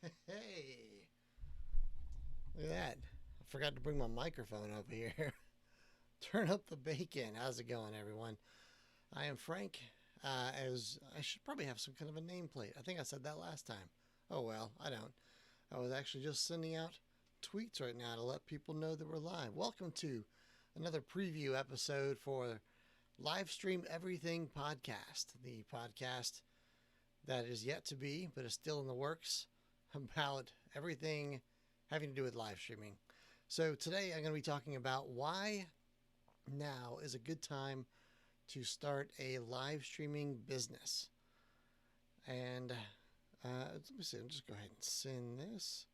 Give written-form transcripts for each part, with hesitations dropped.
Hey, look at that. I forgot to bring my microphone over here. Turn up the bacon. How's it going, everyone? I am Frank. As I should probably have some kind of a nameplate. I think I said that last time. Oh well, I don't. I was actually just sending out tweets right now to let people know that we're live. Welcome to another preview episode for Livestream Everything podcast, the podcast that is yet to be, but is still in the works about everything having to do with live streaming. So today I'm going to be talking about why now is a good time to start a live streaming business. And let me see, I'll just go ahead and send this.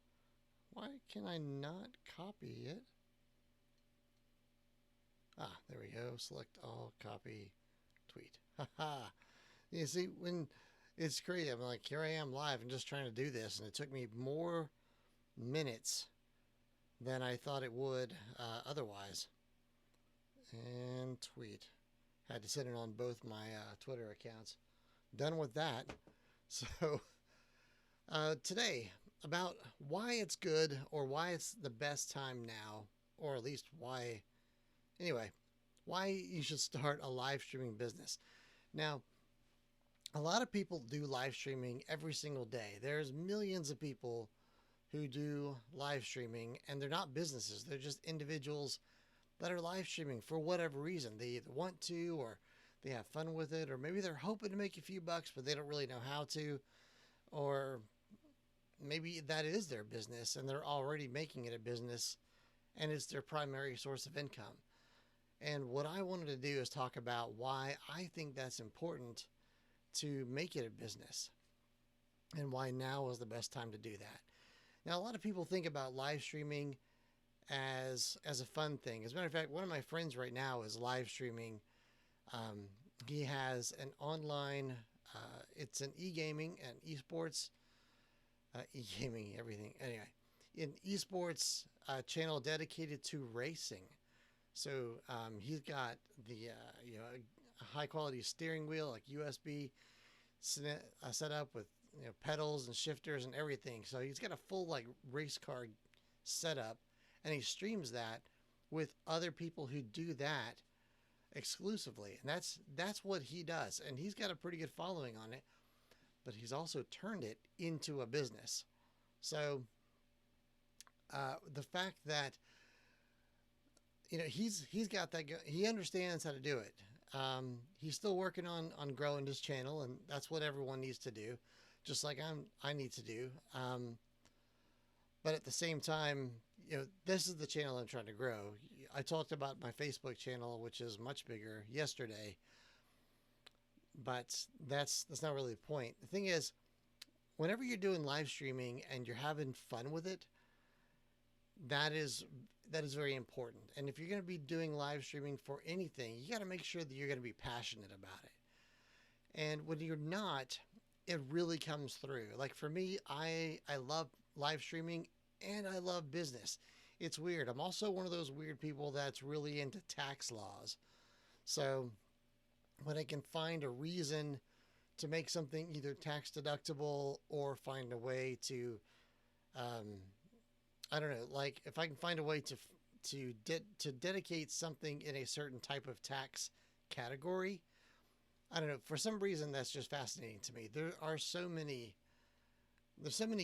Why can I not copy it? Ah, there we go. Select all, copy, tweet. Haha. You see, when it's crazy, I'm like, here I am live and just trying to do this, and it took me more minutes than I thought it would otherwise. And tweet. Had to send it on both my Twitter accounts. Done with that. So, today, about why it's good or why it's the best time now, or at least why, anyway, why you should start a live streaming business. Now, a lot of people do live streaming every single day. There's millions of people who do live streaming, and they're not businesses, they're just individuals that are live streaming for whatever reason. They either want to, or they have fun with it, or maybe they're hoping to make a few bucks, but they don't really know how to, or maybe that is their business and they're already making it a business and it's their primary source of income. And what I wanted to do is talk about why I think that's important to make it a business and why now is the best time to do that. Now, a lot of people think about live streaming as a fun thing. As a matter of fact, one of my friends right now is live streaming. Um, he has an online, it's an e-gaming and esports, e-gaming, everything. Anyway, an esports channel dedicated to racing. So he's got the a high quality steering wheel, like USB set up with pedals and shifters and everything. So he's got a full like race car setup, and he streams that with other people who do that exclusively, and that's what he does, and he's got a pretty good following on it. But he's also turned it into a business. So the fact that he's got that he understands how to do it. He's still working on growing his channel, and that's what everyone needs to do, just like I need to do. But at the same time, this is the channel I'm trying to grow. I talked about my Facebook channel, which is much bigger, yesterday, but that's not really the point. The thing is, whenever you're doing live streaming and you're having fun with it, that is that is very important. And if you're going to be doing live streaming for anything, you got to make sure that you're going to be passionate about it. And when you're not, it really comes through. Like for me, I love live streaming and I love business. It's weird. I'm also one of those weird people that's really into tax laws. So when I can find a reason to make something either tax deductible or find a way to, um, I don't know, like if I can find a way to dedicate something in a certain type of tax category, I don't know. For some reason, that's just fascinating to me. There's so many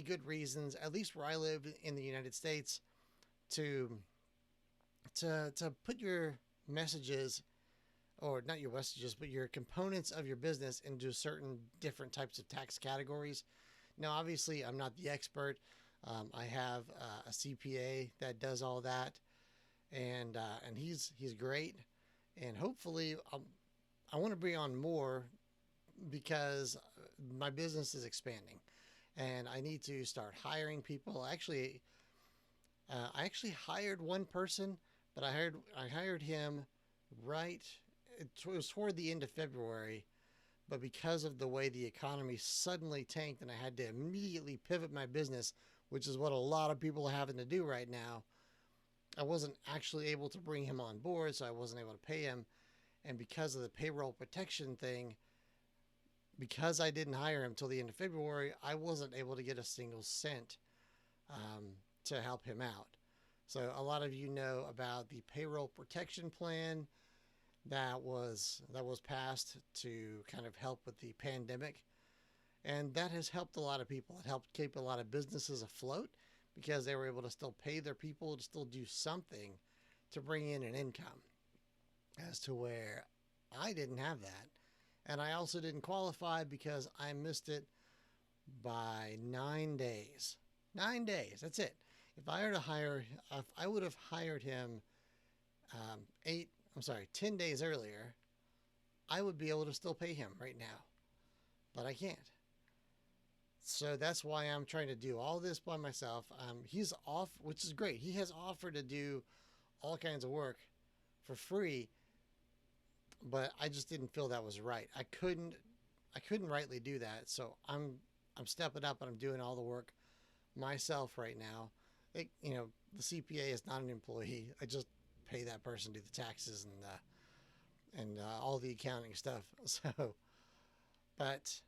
good reasons, at least where I live in the United States, to to put your messages, or not your messages, but your components of your business into certain different types of tax categories. Now, obviously, I'm not the expert. I have a CPA that does all that, and he's great. And hopefully, I want to bring on more because my business is expanding, and I need to start hiring people. I actually hired one person, but I hired him right. It was toward the end of February, but because of the way the economy suddenly tanked, and I had to immediately pivot my business, which is what a lot of people are having to do right now, I wasn't actually able to bring him on board, so I wasn't able to pay him. And because of the payroll protection thing, because I didn't hire him till the end of February, I wasn't able to get a single cent to help him out. So a lot of you know about the payroll protection plan that was passed to kind of help with the pandemic, and that has helped a lot of people. It helped keep a lot of businesses afloat because they were able to still pay their people to still do something to bring in an income. As to where I didn't have that, and I also didn't qualify because I missed it by 9 days. 9 days. That's it. If I would have hired him 10 days earlier, I would be able to still pay him right now, but I can't. So that's why I'm trying to do all this by myself. He's off, which is great. He has offered to do all kinds of work for free, but I just didn't feel that was right. I couldn't rightly do that. So I'm stepping up and I'm doing all the work myself right now. The CPA is not an employee. I just pay that person to do the taxes and all the accounting stuff. So, but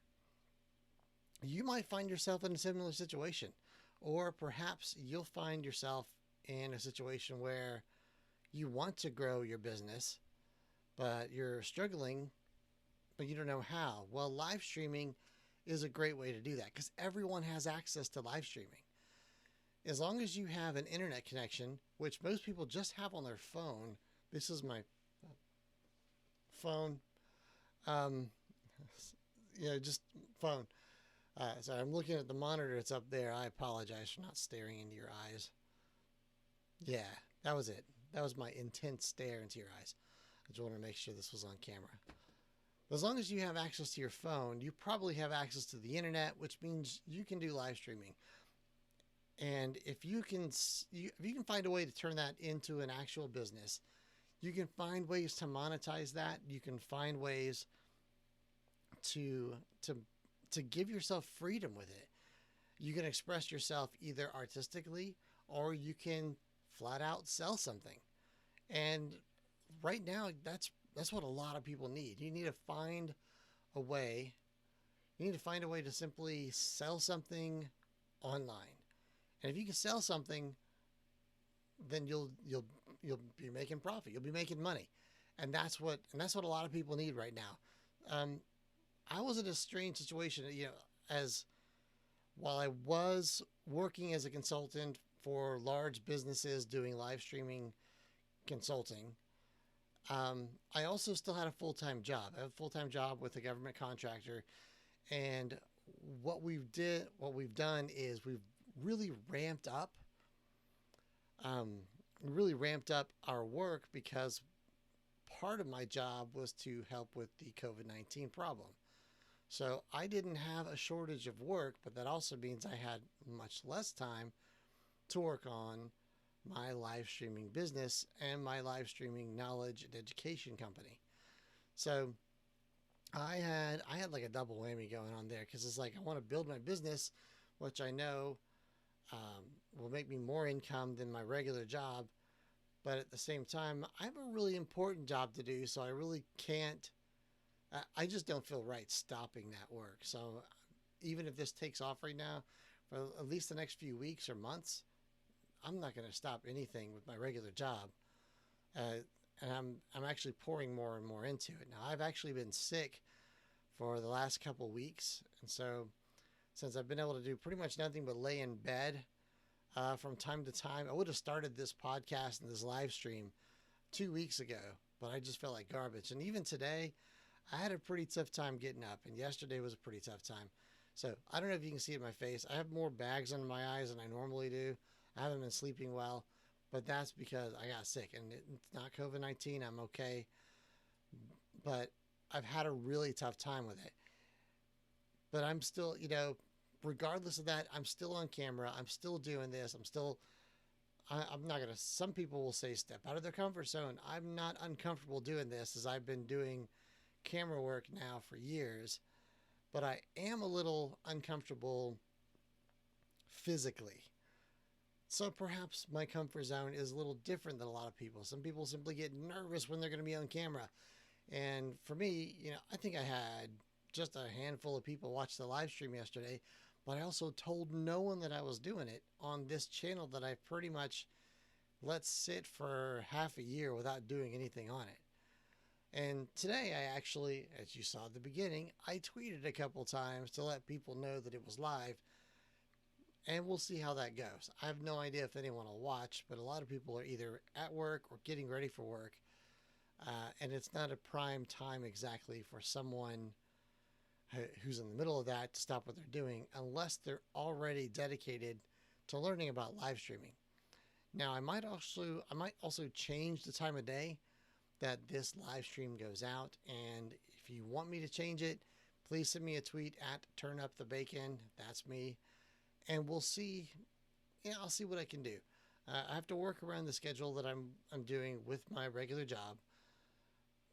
you might find yourself in a similar situation, or perhaps you'll find yourself in a situation where you want to grow your business, but you're struggling, but you don't know how. Well, live streaming is a great way to do that because everyone has access to live streaming. As long as you have an internet connection, which most people just have on their phone. This is my phone. Just phone. Sorry, I'm looking at the monitor. It's up there. I apologize for not staring into your eyes. Yeah, that was it. That was my intense stare into your eyes. I just want to make sure this was on camera. As long as you have access to your phone, you probably have access to the internet, which means you can do live streaming. And if you can find a way to turn that into an actual business, you can find ways to monetize that. You can find ways to give yourself freedom with it. You can express yourself either artistically or you can flat out sell something. And right now, that's what a lot of people need. You need to find a way. You need to find a way to simply sell something online. And if you can sell something, then you'll be making profit. You'll be making money, and that's what a lot of people need right now. I was in a strange situation, as while I was working as a consultant for large businesses doing live streaming consulting. I also still had a full-time job. I have a full-time job with a government contractor, and what we've done is we've really ramped up our work because part of my job was to help with the COVID-19 problem. So I didn't have a shortage of work, but that also means I had much less time to work on my live streaming business and my live streaming knowledge and education company. So I had like a double whammy going on there because it's like I want to build my business, which I know will make me more income than my regular job. But at the same time, I have a really important job to do, so I really can't. I just don't feel right stopping that work. So even if this takes off right now, for at least the next few weeks or months, I'm not going to stop anything with my regular job. And I'm actually pouring more and more into it. Now, I've actually been sick for the last couple weeks. And so since I've been able to do pretty much nothing but lay in bed from time to time, I would have started this podcast and this live stream 2 weeks ago, but I just felt like garbage. And even today, I had a pretty tough time getting up, and yesterday was a pretty tough time. So I don't know if you can see it in my face. I have more bags under my eyes than I normally do. I haven't been sleeping well, but that's because I got sick, and it's not COVID-19. I'm okay, but I've had a really tough time with it. But I'm still, regardless of that, I'm still on camera. I'm still doing this. I'm not going to, some people will say step out of their comfort zone. I'm not uncomfortable doing this as I've been doing camera work now for years, but I am a little uncomfortable physically. So perhaps my comfort zone is a little different than a lot of people. Some people simply get nervous when they're going to be on camera. And for me, I think I had just a handful of people watched the live stream yesterday, but I also told no one that I was doing it on this channel that I pretty much let sit for half a year without doing anything on it. And today I actually, as you saw at the beginning, I tweeted a couple times to let people know that it was live, and we'll see how that goes. I have no idea if anyone will watch, but a lot of people are either at work or getting ready for work, and it's not a prime time exactly for someone who's in the middle of that to stop what they're doing unless they're already dedicated to learning about live streaming. Now, I might also change the time of day that this live stream goes out, and if you want me to change it, please send me a tweet at TurnUpTheBacon. That's me, and we'll see. Yeah, I'll see what I can do. I have to work around the schedule that I'm doing with my regular job,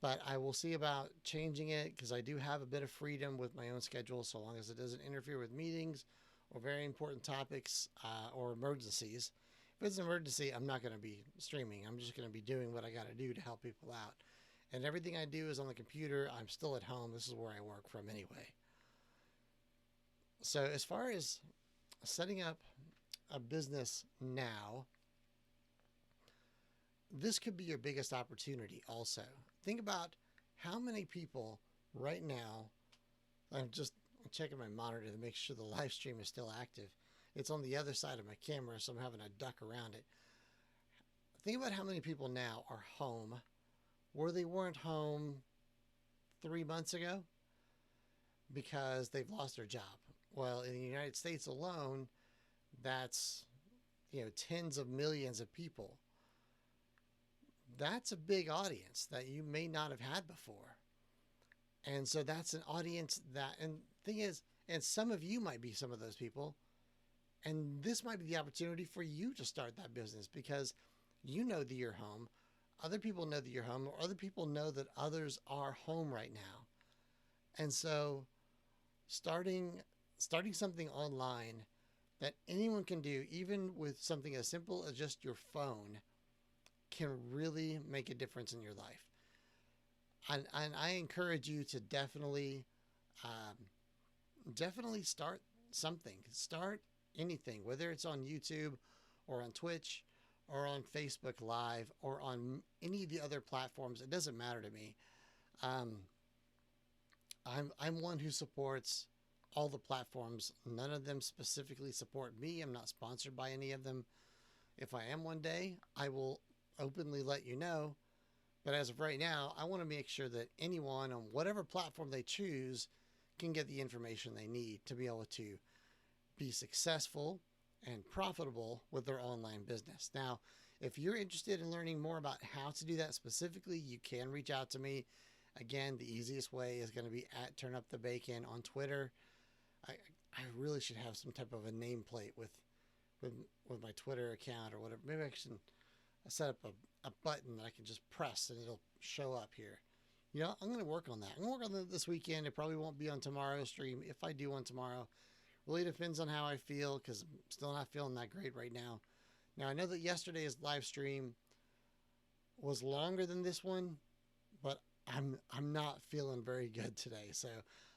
but I will see about changing it because I do have a bit of freedom with my own schedule, so long as it doesn't interfere with meetings or very important topics or emergencies. If it's an emergency, I'm not going to be streaming. I'm just going to be doing what I got to do to help people out. And everything I do is on the computer. I'm still at home. This is where I work from anyway. So as far as setting up a business now, this could be your biggest opportunity also. Think about how many people right now, I'm checking my monitor to make sure the live stream is still active. It's on the other side of my camera, so I'm having to duck around it. Think about how many people now are home where they weren't home 3 months ago because they've lost their job. Well, in the United States alone, that's, tens of millions of people. That's a big audience that you may not have had before. And so that's an audience that, and thing is, and some of you might be some of those people. And this might be the opportunity for you to start that business because you know that you're home. Other people know that you're home, or other people know that others are home right now. And so starting something online that anyone can do, even with something as simple as just your phone, can really make a difference in your life. And I encourage you to definitely start something. Start anything, whether it's on YouTube or on Twitch or on Facebook Live or on any of the other platforms. It doesn't matter to me. I'm one who supports all the platforms. None of them specifically support me. I'm not sponsored by any of them. If I am one day, I will openly let you know. But as of right now, I want to make sure that anyone on whatever platform they choose can get the information they need to be able to be successful and profitable with their online business. Now, if you're interested in learning more about how to do that specifically, you can reach out to me. Again, the easiest way is going to be at TurnUpTheBacon on Twitter. I really should have some type of a nameplate with my Twitter account or whatever. Maybe I should set up a button that I can just press and it'll show up here. I'm going to work on that. I'm going to work on that this weekend. It probably won't be on tomorrow's stream. If I do one tomorrow, really depends on how I feel because I'm still not feeling that great right now. Now, I know that yesterday's live stream was longer than this one, but I'm not feeling very good today. So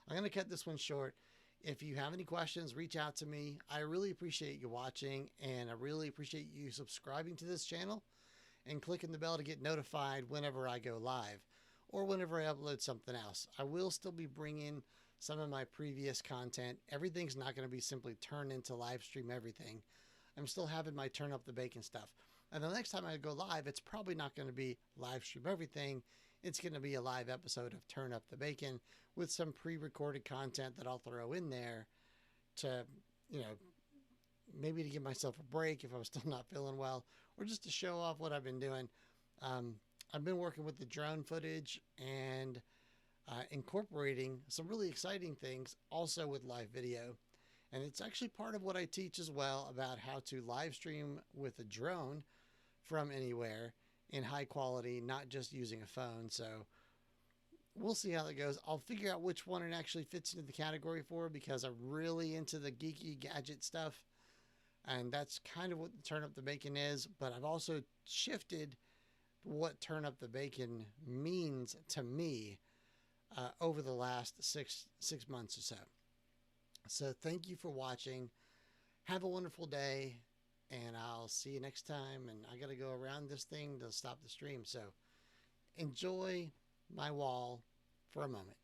I'm going to cut this one short. If you have any questions, reach out to me. I really appreciate you watching, and I really appreciate you subscribing to this channel and clicking the bell to get notified whenever I go live or whenever I upload something else. I will still be bringing some of my previous content. Everything's not going to be simply turned into live stream everything. I'm still having my Turn Up the Bacon stuff. And the next time I go live, it's probably not going to be live stream everything. It's going to be a live episode of Turn Up the Bacon with some pre-recorded content that I'll throw in there to, maybe to give myself a break if I'm still not feeling well, or just to show off what I've been doing. I've been working with the drone footage and incorporating some really exciting things also with live video. And it's actually part of what I teach as well about how to live stream with a drone from anywhere in high quality, not just using a phone. So we'll see how that goes. I'll figure out which one it actually fits into the category for because I'm really into the geeky gadget stuff. And that's kind of what Turn Up the Bacon is. But I've also shifted what Turn Up the Bacon means to me over the last six months or so. So thank you for watching. Have a wonderful day, and I'll see you next time. And I got to go around this thing to stop the stream. So enjoy my wall for a moment.